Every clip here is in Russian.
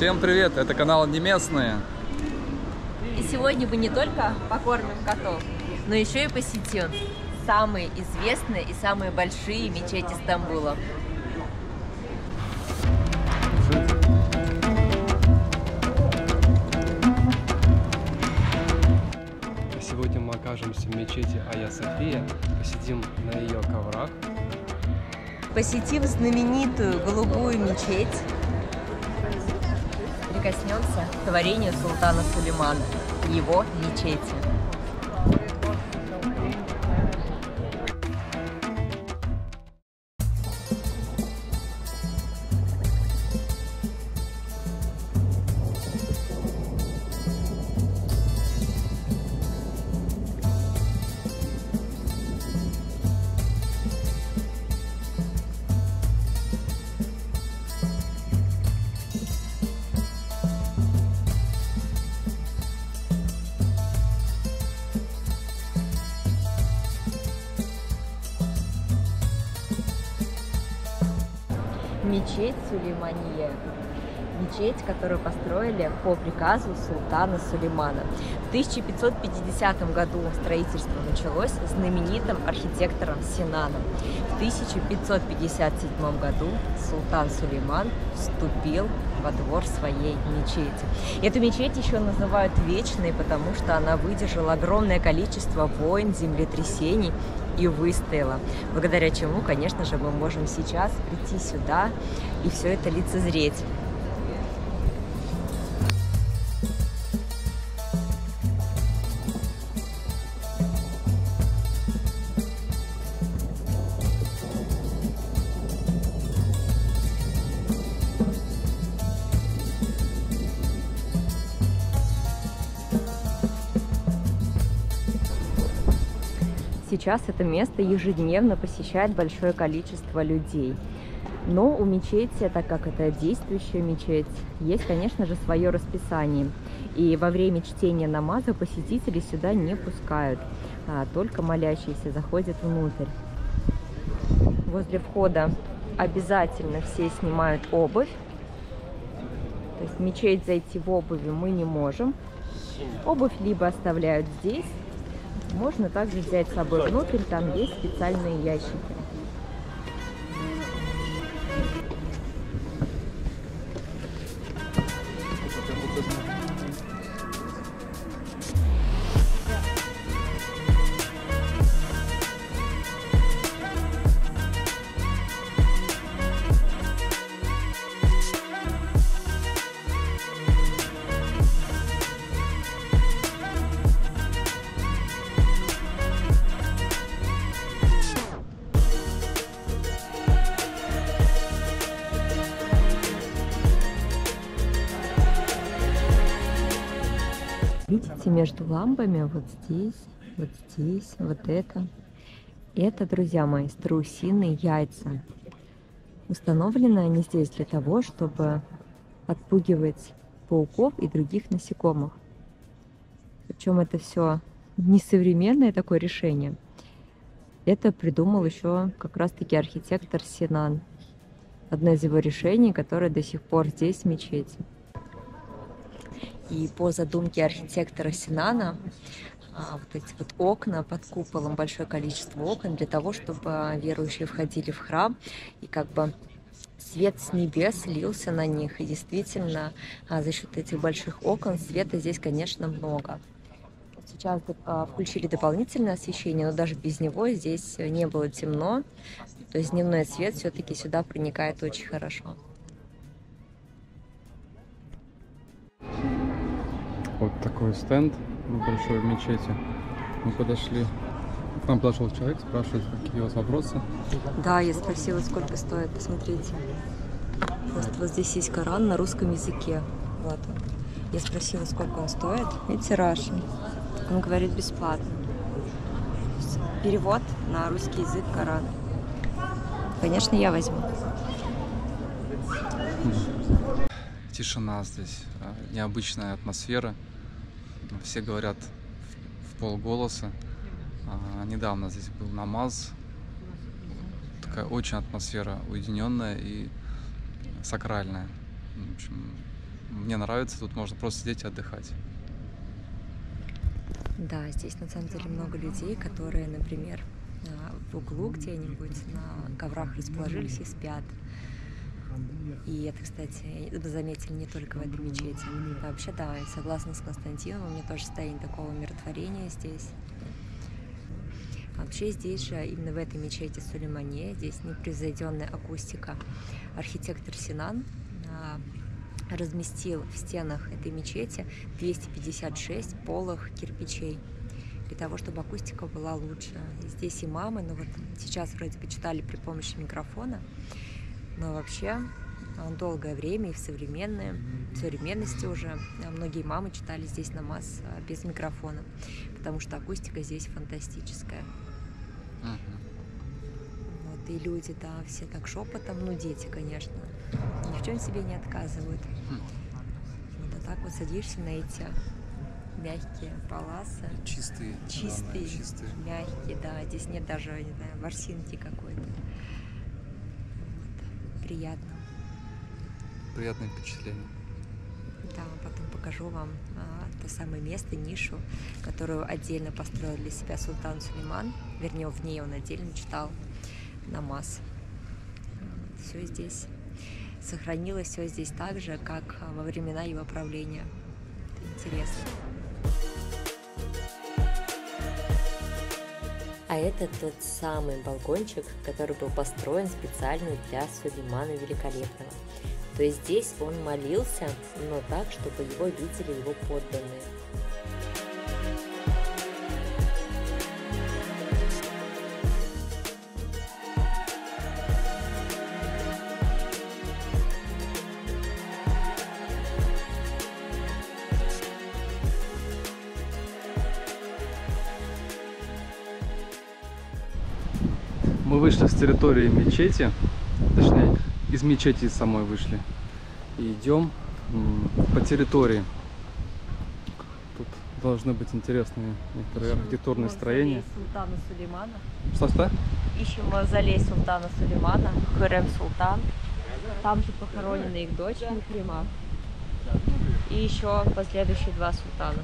Всем привет, это канал Не Местные. И сегодня мы не только покормим котов, но еще и посетим самые известные и самые большие мечети Стамбула. Сегодня мы окажемся в мечети Айя София, посидим на ее коврах. Посетив знаменитую голубую мечеть, прикоснемся к творению султана Сулеймана, его мечети. Мечеть Сулеймания. Мечеть, которую построили по приказу султана Сулеймана. В 1550 году строительство началось знаменитым архитектором Синаном. В 1557 году султан Сулейман вступил во двор своей мечети. Эту мечеть еще называют вечной, потому что она выдержала огромное количество войн, землетрясений и выстояла, благодаря чему, конечно же, мы можем сейчас прийти сюда и все это лицезреть. Сейчас это место ежедневно посещает большое количество людей. Но у мечети, так как это действующая мечеть, есть, конечно же, свое расписание. И во время чтения намаза посетителей сюда не пускают, а только молящиеся заходят внутрь. Возле входа обязательно все снимают обувь. То есть в мечеть зайти в обуви мы не можем. Обувь либо оставляют здесь, можно также взять с собой внутрь, там есть специальные ящики. Видите, между лампами вот здесь, вот это. Это, друзья мои, страусиные яйца. Установлены они здесь для того, чтобы отпугивать пауков и других насекомых. Причем это все несовременное такое решение. Это придумал еще как раз-таки архитектор Синан. Одно из его решений, которое до сих пор здесь в мечети. И по задумке архитектора Синана, вот эти вот окна под куполом, большое количество окон, для того, чтобы верующие входили в храм, и как бы свет с небес лился на них. И действительно, за счет этих больших окон света здесь, конечно, много. Сейчас включили дополнительное освещение, но даже без него здесь не было темно. То есть дневной свет все-таки сюда проникает очень хорошо. Вот такой стенд большой в мечети. Мы подошли, к нам подошел человек, спрашивает, какие у вас вопросы. Да, я спросила, сколько стоит, посмотрите. Просто вот здесь есть Коран на русском языке. Вот. Я спросила, сколько он стоит. Видите, Russian. Он говорит, бесплатно. Перевод на русский язык Коран. Конечно, я возьму. Тишина здесь, необычная атмосфера. Все говорят в полголоса. Недавно здесь был намаз. Такая очень атмосфера уединенная и сакральная. В общем, мне нравится, тут можно просто сидеть и отдыхать. Да, здесь на самом деле много людей, которые, например, в углу где-нибудь на коврах расположились и спят. И это, кстати, заметили не только в этой мечети. А вообще, да, я согласна с Константином, у меня тоже состояние такого умиротворения здесь. Вообще здесь же, именно в этой мечети Сулеймания, здесь непревзойденная акустика. Архитектор Синан разместил в стенах этой мечети 256 полых кирпичей для того, чтобы акустика была лучше. И здесь имамы, ну вот сейчас вроде бы читали при помощи микрофона, но вообще долгое время и в современности уже многие имамы читали здесь намаз без микрофона, потому что акустика здесь фантастическая. Вот, и люди, да, все так шепотом, ну дети, конечно, ни в чем себе не отказывают. Вот, а так вот садишься на эти мягкие паласы. Чистые. Чистые, мягкие, да, здесь нет даже, не знаю, ворсинки какой-то. Вот. Приятно. Приятное впечатление. Да, потом покажу вам то самое место, нишу, которую отдельно построил для себя султан Сулейман. Вернее, в ней он отдельно читал намаз. Все здесь сохранилось, все здесь так же, как во времена его правления. Это интересно. А это тот самый балкончик, который был построен специально для Сулеймана Великолепного. То есть здесь он молился, но так, чтобы его видели его подданные. Мы вышли с территории мечети, точнее, из мечети самой вышли. И идем по территории. Тут должны быть интересные некоторые архитектурные строения. Султана Сулеймана. Что? Ищем мавзолей султана Сулеймана, Хюррем Султан. Там же похоронены их дочь Мухрима. И еще последующие два султана.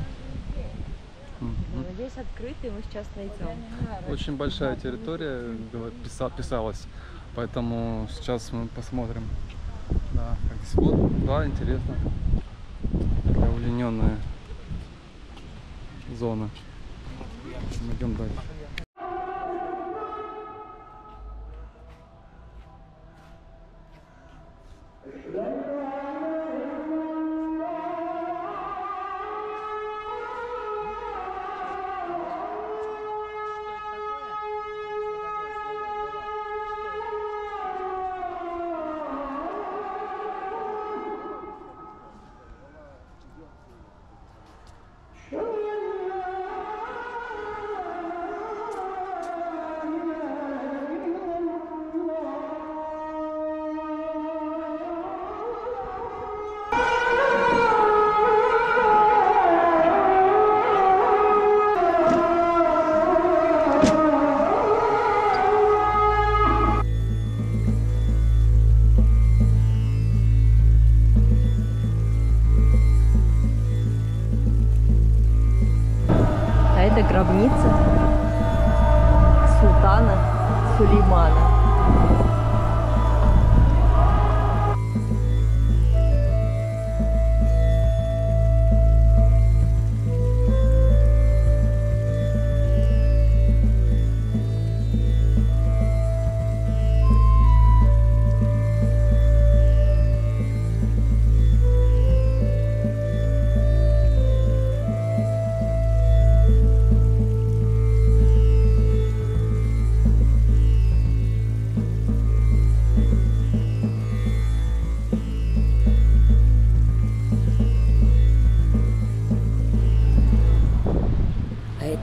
Надеюсь, открытый, мы сейчас найдем. Очень большая территория писалась, поэтому сейчас мы посмотрим. Да, как здесь вот, да, интересно. Такая удлиненная зона. Мы идем дальше. Это гробница султана Сулеймана.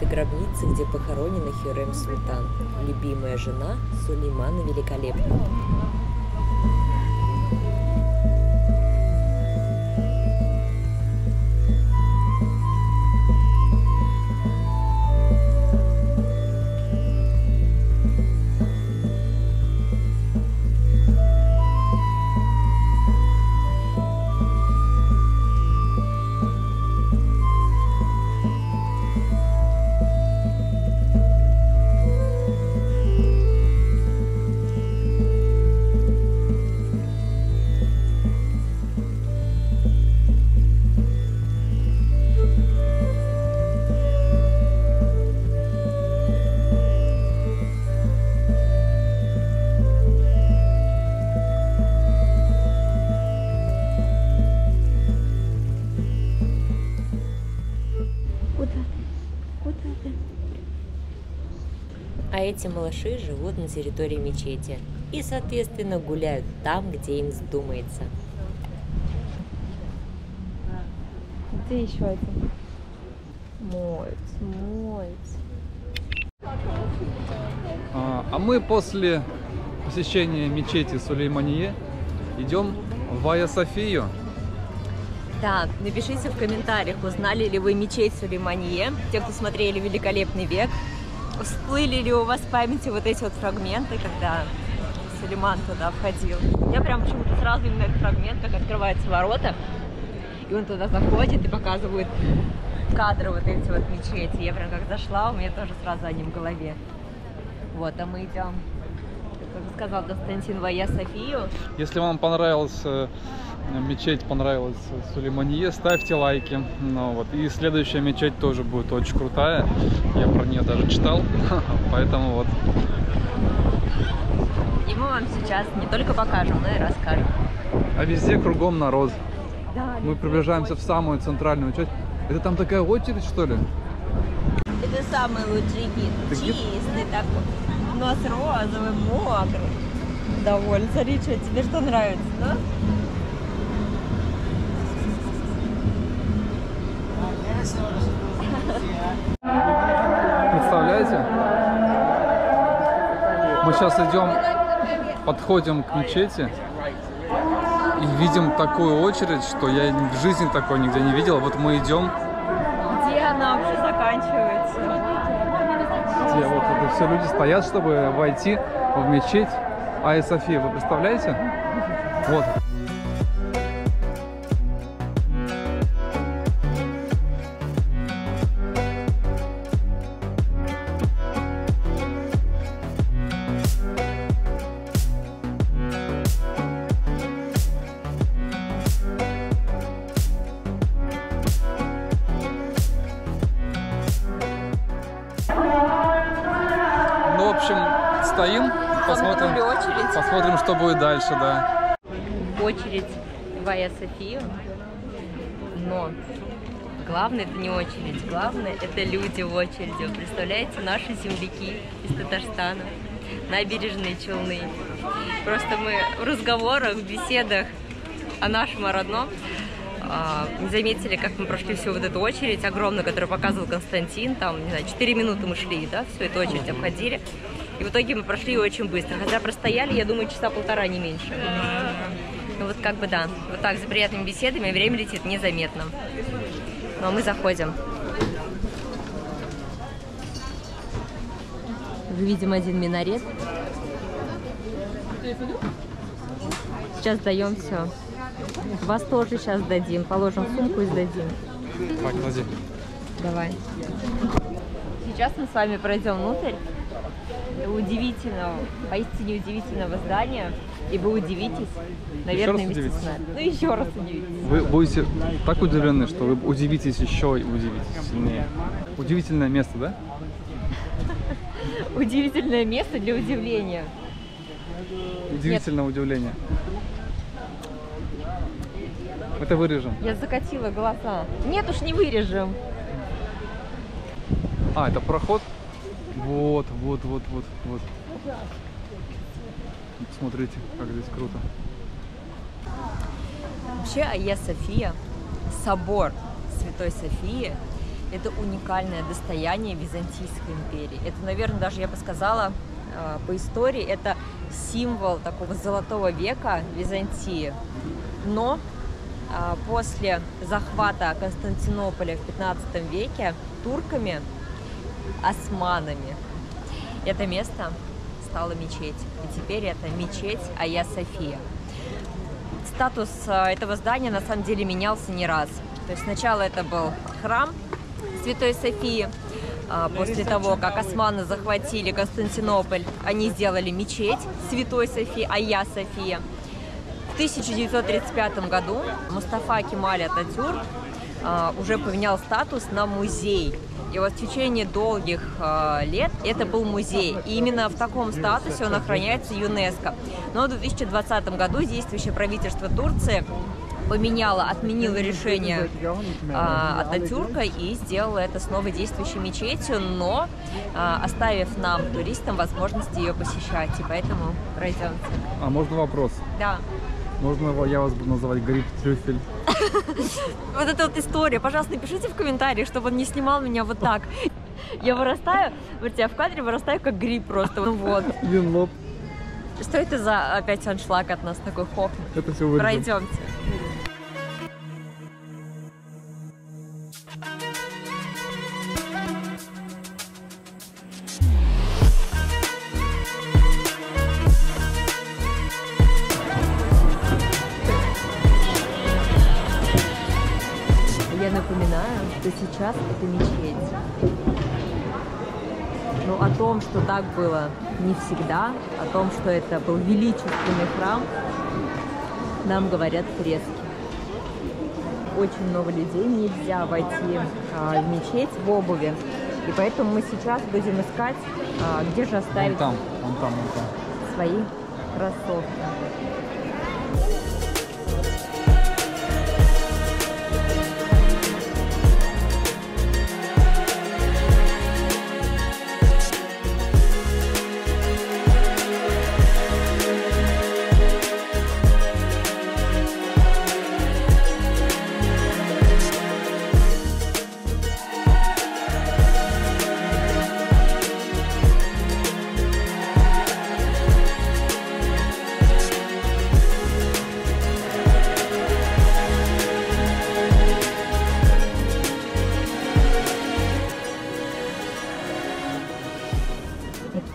Гробница, где похоронена Хюррем Султан, любимая жена Сулеймана Великолепного. эти малыши живут на территории мечети и, соответственно, гуляют там, где им вздумается. Где еще один? Моется. А мы после посещения мечети Сулеймание идем в Айя-Софию. Да, напишите в комментариях, узнали ли вы мечеть Сулеймание, те, кто смотрели «Великолепный век». Всплыли ли у вас в памяти вот эти вот фрагменты, когда Сулейман туда входил? Я прям почему-то сразу именно этот фрагмент, как открываются ворота, и он туда заходит и показывает кадры вот эти вот мечети. Я прям как зашла, у меня тоже сразу они в голове. Вот, а мы идем, как уже сказал Константин, в Айя-Софию. Если вам понравилась мечеть, понравилась Сулеймание, ставьте лайки. Ну, вот. И следующая мечеть тоже будет очень крутая. Я про нее даже читал, поэтому вот. И мы вам сейчас не только покажем, но и расскажем. А везде кругом народ. Да, Мы приближаемся в самую центральную часть. Это там такая очередь, что ли? это самый лучший гид. Чистый такой. Нос розовый, мокрый. Довольно. Смотри, что тебе что нравится, да? Представляете? Мы сейчас идем, подходим к мечети и видим такую очередь, что я в жизни такой нигде не видел. Вот мы идем. Где она вообще заканчивается? Где вот это все люди стоят, чтобы войти в мечеть Айя-София. Вы представляете? Вот. Ну, в общем, стоим, посмотрим, что будет дальше, да. Очередь в Айя-Софию, но главное это не очередь, главное это люди в очереди. Вы представляете, наши земляки из Татарстана, набережные Челны. Просто мы в разговорах, в беседах о нашем, о родном не заметили, как мы прошли всю вот эту очередь огромную, которую показывал Константин. Там, не знаю, 4 минуты мы шли, да, всю эту очередь обходили. И в итоге мы прошли очень быстро. Хотя простояли, я думаю, часа полтора, не меньше. Ну вот как бы да, вот так за приятными беседами время летит незаметно. Ну а мы заходим. Видим один минарет. Сейчас даем все. Вас тоже сейчас дадим. Положим в сумку и сдадим. Так, клади. Давай. Сейчас мы с вами пройдем внутрь удивительного, поистине удивительного здания. И вы удивитесь. Наверное, вместе с нами. Ну еще раз удивитесь. Вы будете так удивлены, что вы удивитесь еще и удивитесь сильнее. Удивительное место, да? Удивительное место для удивления. Удивительное удивление. Это вырежем. Я закатила глаза. Нет уж, не вырежем. А, это проход? Вот. Смотрите, как здесь круто. Вообще Айя-София, собор Святой Софии, это уникальное достояние Византийской империи. Это, наверное, даже я бы сказала, по истории, это символ такого золотого века Византии. Но после захвата Константинополя в 15 веке турками, османами, это место стало мечеть. И теперь это мечеть Айя-София. Статус этого здания на самом деле менялся не раз. То есть сначала это был храм Святой Софии. После того, как османы захватили Константинополь, они сделали мечеть Святой Софии, Айя-София. В 1935 году Мустафа Кемаль Ататюрк уже поменял статус на музей. И вот в течение долгих лет это был музей. И именно в таком статусе он охраняется ЮНЕСКО. Но в 2020 году действующее правительство Турции отменила решение Ататюрка и сделала это с новой действующей мечетью, но оставив нам, туристам, возможность ее посещать, и поэтому пройдемте. А можно вопрос? Да. Можно я вас буду называть гриб-трюфель? Вот эта вот история. Пожалуйста, напишите в комментариях, чтобы он не снимал меня вот так. Я вырастаю, вот я в кадре вырастаю как гриб просто. Ну вот. Винлоп. Что это за опять аншлаг от нас такой хохнет? Это все вырежем. Пройдемте. Я напоминаю, что сейчас это мечеть. Но о том, что так было не всегда, о том, что это был величественный храм, нам говорят фрески. Очень много людей, нельзя войти в мечеть в обуви. И поэтому мы сейчас будем искать, где же оставить вон там. свои кроссовки.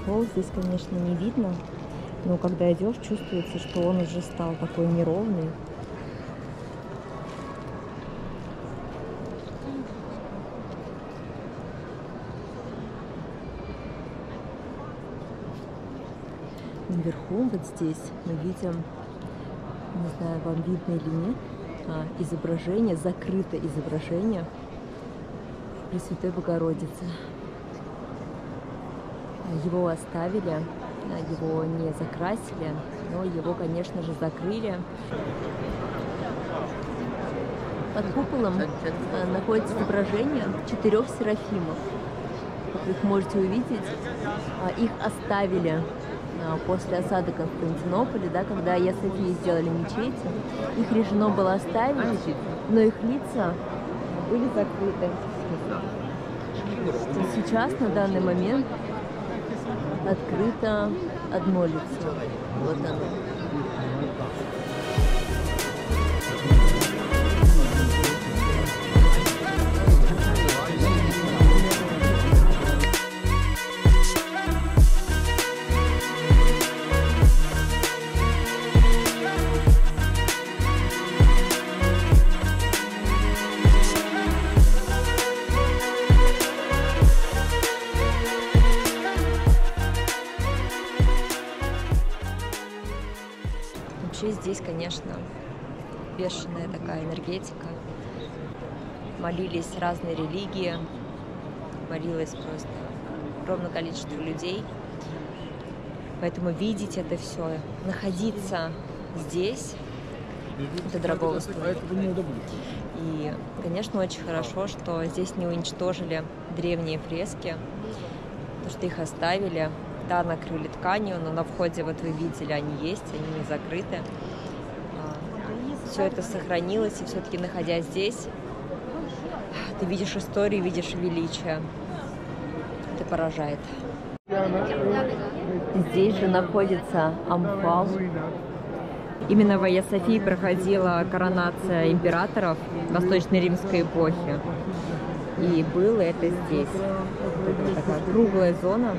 Пол здесь, конечно, не видно, но когда идешь, чувствуется, что он уже стал такой неровный. Наверху, вот здесь, мы видим, не знаю, вам видно или нет, изображение, закрытое изображение Пресвятой Богородицы. Его оставили, его не закрасили, но его, конечно же, закрыли. Под куполом находится изображение 4 серафимов. Как вы их можете увидеть, их оставили после осады Константинополя, да, когда Айя София сделали мечети. Их решено было оставить, но их лица были закрыты. Сейчас, на данный момент, открыто одно лицо. Вот оно. Вообще здесь, конечно, бешеная такая энергетика. Молились разные религии, молилось просто огромное количество людей. Поэтому видеть это все, находиться здесь, это дорого стоит. И, конечно, очень хорошо, что здесь не уничтожили древние фрески, то, что их оставили. Да, накрыли тканью, но на входе, вот вы видели, они есть, они не закрыты. Все это сохранилось, и все-таки, находясь здесь, ты видишь историю, видишь величие. Это поражает. Здесь же находится амфал. Именно в Айя Софии проходила коронация императоров Восточной Римской эпохи. И было это здесь. Это такая круглая зона.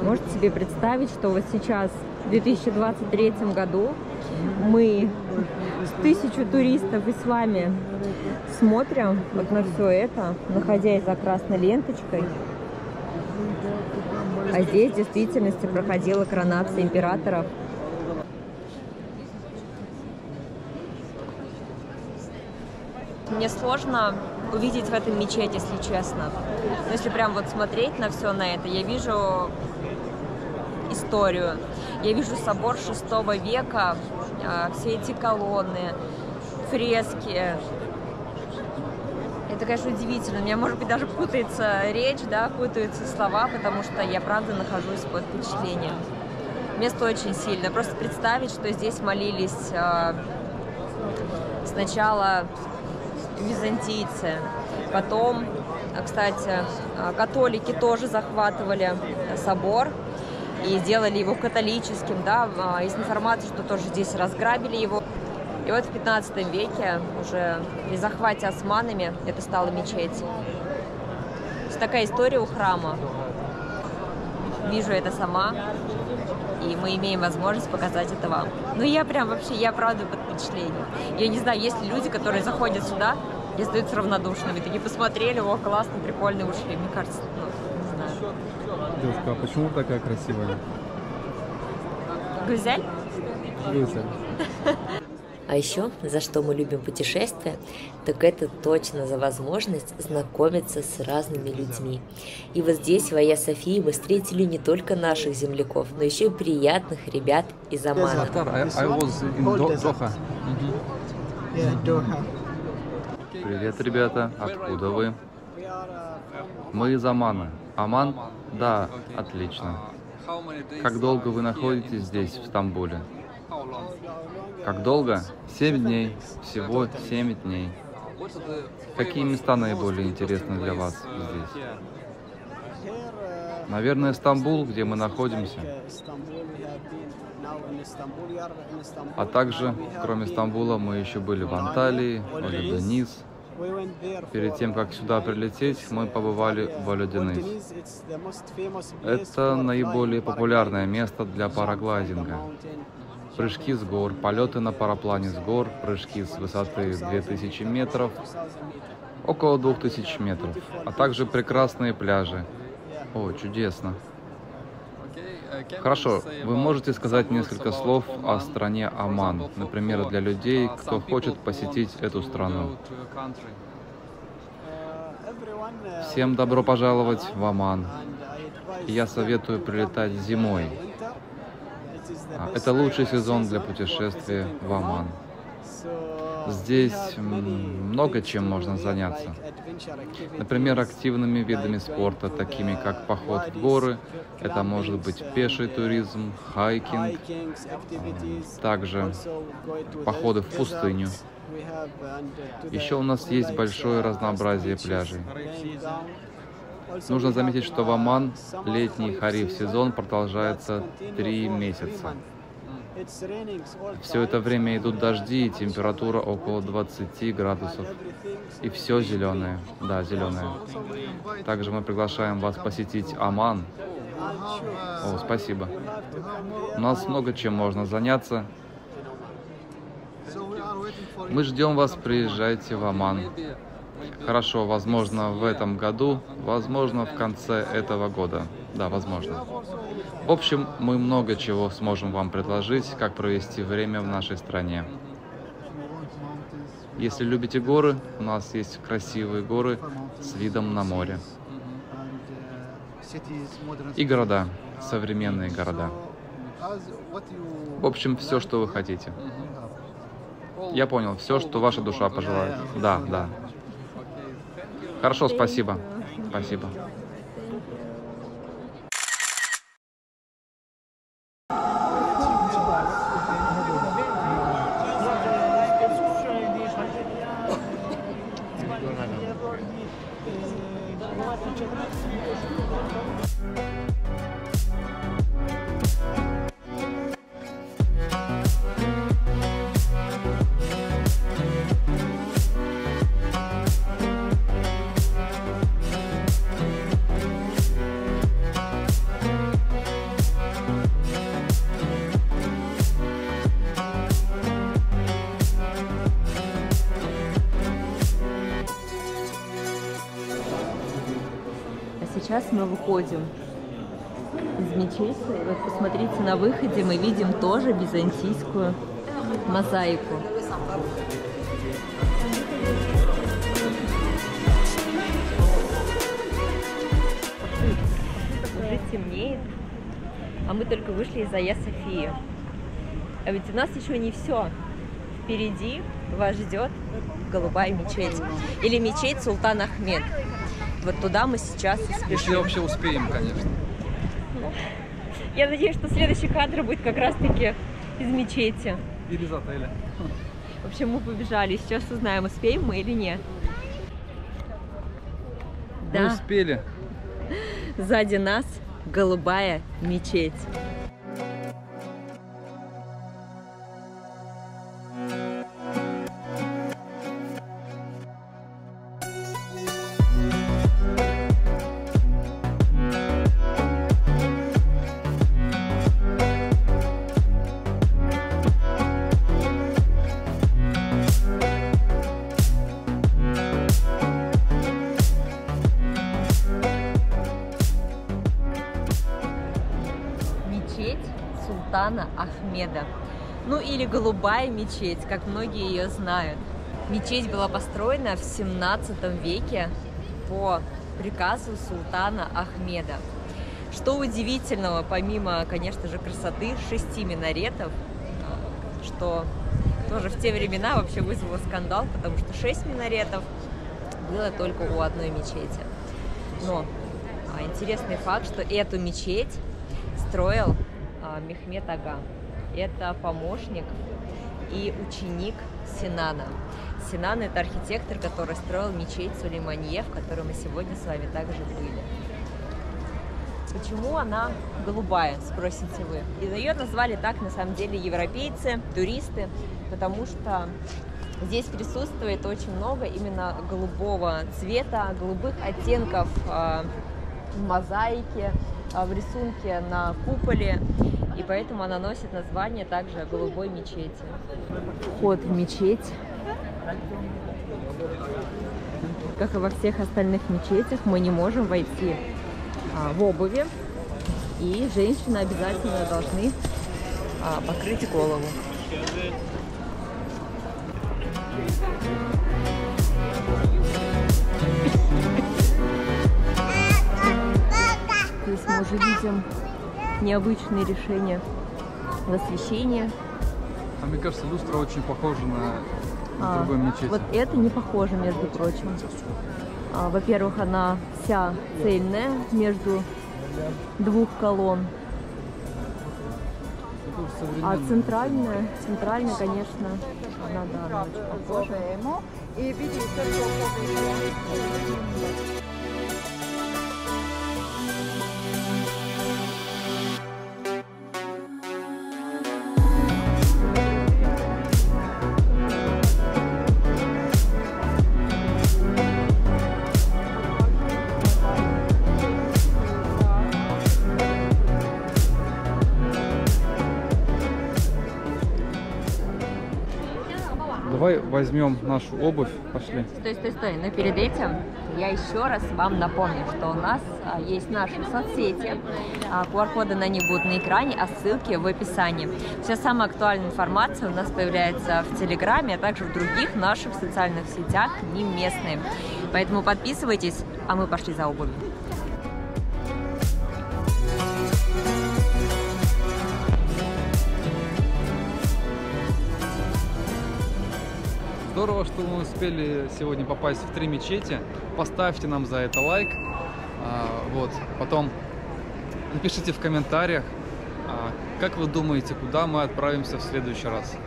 Можете себе представить, что вот сейчас, в 2023 году, мы с 1000 туристов и с вами смотрим вот на все это, находясь за красной ленточкой. А здесь в действительности проходила коронация императоров. Мне сложно увидеть в этом мечеть, если честно. Но если прям вот смотреть на все на это, я вижу историю. Я вижу собор 6 века, все эти колонны, фрески. Это, конечно, удивительно. У меня, может быть, даже путается речь, да, путаются слова, потому что я, правда, нахожусь под впечатлением. Место очень сильное. Просто представить, что здесь молились сначала византийцы, потом, кстати, католики тоже захватывали собор и сделали его католическим, да. Есть информация, что тоже здесь разграбили его. И вот в 15 веке уже при захвате османами это стало мечеть. Такая история у храма. Вижу это сама, и мы имеем возможность показать это вам. Ну я прям вообще, я правда под впечатлением. Я не знаю, есть ли люди, которые заходят сюда и остаются равнодушными. Такие посмотрели, о, классно, прикольно, ушли. Мне кажется, ну, не знаю. Девушка, а почему такая красивая? Гюзель? Гюзель. А еще, за что мы любим путешествия, так это точно за возможность знакомиться с разными людьми. И вот здесь, в Айя Софии, мы встретили не только наших земляков, но еще и приятных ребят из Омана. Привет, ребята, откуда вы? Мы из Омана. Оман? Да, отлично. Как долго вы находитесь здесь, в Стамбуле? Как долго? 7 дней. Всего 7 дней. Какие места наиболее интересны для вас здесь? Наверное, Стамбул, где мы находимся. А также, кроме Стамбула, мы еще были в Анталии, Олюденис. Перед тем, как сюда прилететь, мы побывали в Олюденис. Это наиболее популярное место для параглайдинга. Прыжки с гор, полеты на параплане с гор, прыжки с высоты 2000 метров, около 2000 метров, а также прекрасные пляжи. О, чудесно. Хорошо, вы можете сказать несколько слов о стране Оман, например, для людей, кто хочет посетить эту страну. Всем добро пожаловать в Оман. Я советую прилетать зимой. Это лучший сезон для путешествия в Оман. Здесь много чем можно заняться. Например, активными видами спорта, такими как поход в горы, это может быть пеший туризм, хайкинг, также походы в пустыню. Еще у нас есть большое разнообразие пляжей. Нужно заметить, что в Оман летний хариф сезон продолжается 3 месяца. Все это время идут дожди, и температура около 20 градусов. И все зеленое. Да, зеленое. Также мы приглашаем вас посетить Оман. О, спасибо. У нас много чем можно заняться. Мы ждем вас, приезжайте в Оман. Хорошо, возможно, в этом году, возможно, в конце этого года. Да, возможно. В общем, мы много чего сможем вам предложить, как провести время в нашей стране. Если любите горы, у нас есть красивые горы с видом на море. И города, современные города. В общем, все, что вы хотите. Я понял, все, что ваша душа пожелает. Да, да. Хорошо, спасибо. Спасибо. Сейчас мы выходим из мечети. Вот посмотрите, на выходе мы видим тоже византийскую мозаику. Уже темнеет. а мы только вышли из Айя Софии. А ведь у нас еще не все. Впереди вас ждет голубая мечеть. Или мечеть Султан Ахмед. Вот туда мы сейчас и спешим. Если вообще успеем, конечно. Я надеюсь, что следующий кадр будет как раз-таки из мечети. Или из отеля. В общем, мы побежали. Сейчас узнаем, успеем мы или нет. Мы Да, успели. сзади нас голубая мечеть. Мечеть Султана Ахмеда. Ну или голубая мечеть, как многие ее знают. Мечеть была построена в 17 веке по приказу Султана Ахмеда. Что удивительного, помимо, конечно же, красоты, 6 минаретов, что тоже в те времена вообще вызвало скандал, потому что 6 минаретов было только у одной мечети. Но интересный факт, что эту мечеть строил Мехмед Ага. Это помощник и ученик Синана. Синан — это архитектор, который строил мечеть Сулеймания, в которой мы сегодня с вами также были. Почему она голубая, спросите вы? И ее назвали так, на самом деле, европейцы, туристы, потому что здесь присутствует очень много именно голубого цвета, голубых оттенков в мозаике, в рисунке на куполе, и поэтому она носит название также голубой мечети. Вход в мечеть, как и во всех остальных мечетях, мы не можем войти в обуви, и женщины обязательно должны покрыть голову. Здесь мы уже видим необычные решения в освещении. А мне кажется, люстра очень похожа на другой мечети. Вот это не похоже, между прочим. Во-первых, она вся цельная между двух колонн. А центральная, конечно, она очень похожа. Давай возьмем нашу обувь, пошли. Стой. Но перед этим я еще раз вам напомню, что у нас есть наши соцсети. QR-коды на них будут на экране, а ссылки в описании. Вся самая актуальная информация у нас появляется в Телеграме, а также в других наших социальных сетях, не местные. Поэтому подписывайтесь, а мы пошли за обувью. Здорово, что мы успели сегодня попасть в 3 мечети. Поставьте нам за это лайк. Потом напишите в комментариях, как вы думаете, куда мы отправимся в следующий раз.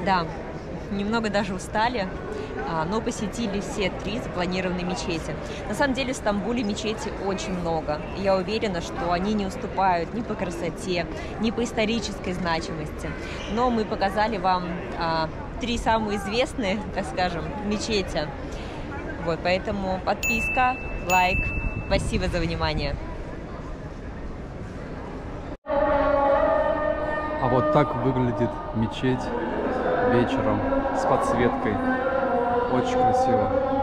Да, немного даже устали, но посетили все 3 запланированные мечети. На самом деле в Стамбуле мечетей очень много. И я уверена, что они не уступают ни по красоте, ни по исторической значимости. Но мы показали вам 3 самые известные, так скажем, мечети. Поэтому подписка, лайк. Спасибо за внимание. А вот так выглядит мечеть вечером с подсветкой. Очень красиво.